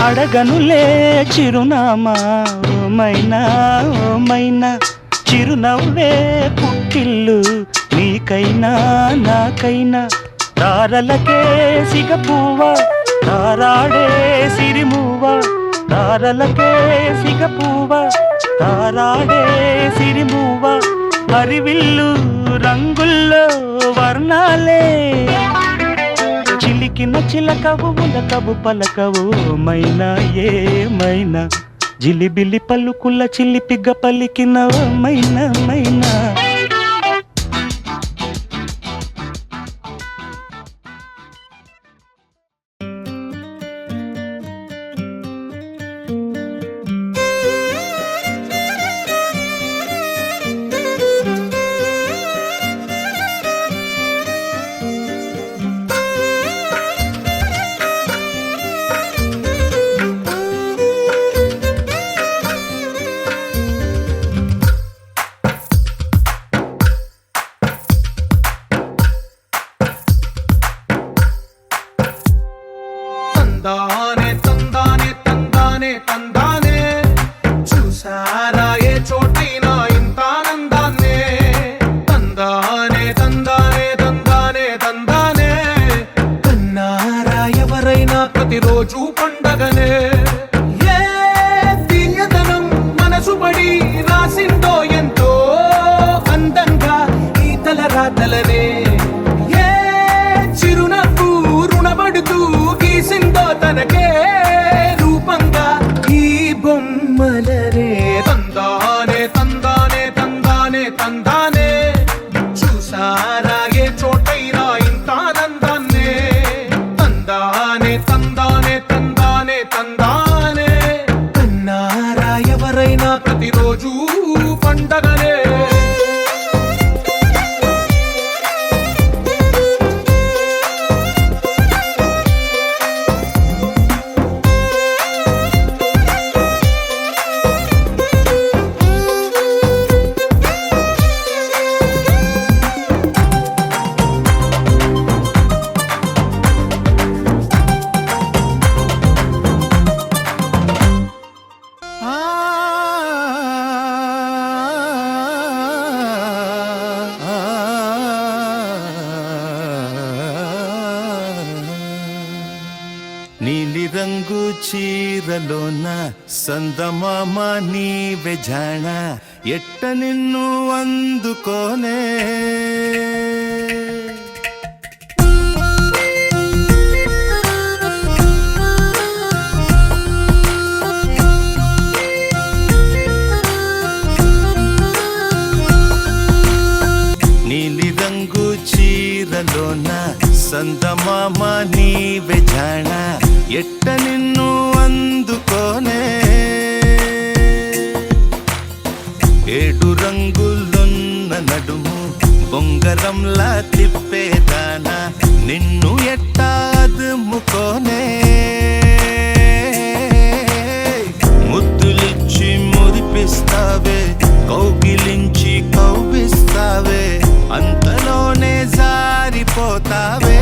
అడగనులే చిరునామా ఓ మైనా ఓ మైనా చిరునవ్వే పుట్టిల్లు నీకైనా నాకైనా తారలకే సిగపువ్వ తారాడే సిరిమువ్వ తారలకే సిగపువ్వ తారాడే సిరిమువ్వ హరివిల్లు రంగుల్లో వర్ణాలే చిలికిన చిలకవు ఉలకవు పలకవు మైనా ఏమైనా జిలిబిలి పలుకుల చిలిపిగ పలికిన మైనా మైనా తందానే తందానే తందానే తందానే చూసారా ఏ చోటైనా ఇంత ఆనందాన్నే తందానే తందానే తందానే తందానే కన్నారా ఎవరైనా ప్రతిరోజు పండగనే ఏ తీయదనం మనసు పడి రాసిందో ఎంతో అందంగా ఈ తలరాతలనే ఏ చిరునవ్వు రుణపడుతూ గీసిందో తనకే రూపంగా ఈ బొమ్మలనే తందానే తందానే తందానే తందానే చూసారా ఏ చోటైనా ఇంత ఆనందాన్నే తందానే తందానే తందానే తందానే కన్నారా ఎవరైనా ప్రతిరోజు పండగనే నీలి రంగు చీరలోన సందమామ నీవే జాణ ఎట్ట నిన్ను అందుకోనే నీలి రంగు చీరలోన సందమామ నీవే జాణ ఎట్ట నిన్ను అందుకోనే ఏడు రంగులున్న నడుము బొంగరంలా తిప్పేదానా నిన్ను ఎట్టా అదుముకోనే ముద్దులిచ్చి మురిపిస్తావే కౌగిలించి కౌగిస్తావే అంతలోనే జారిపోతావే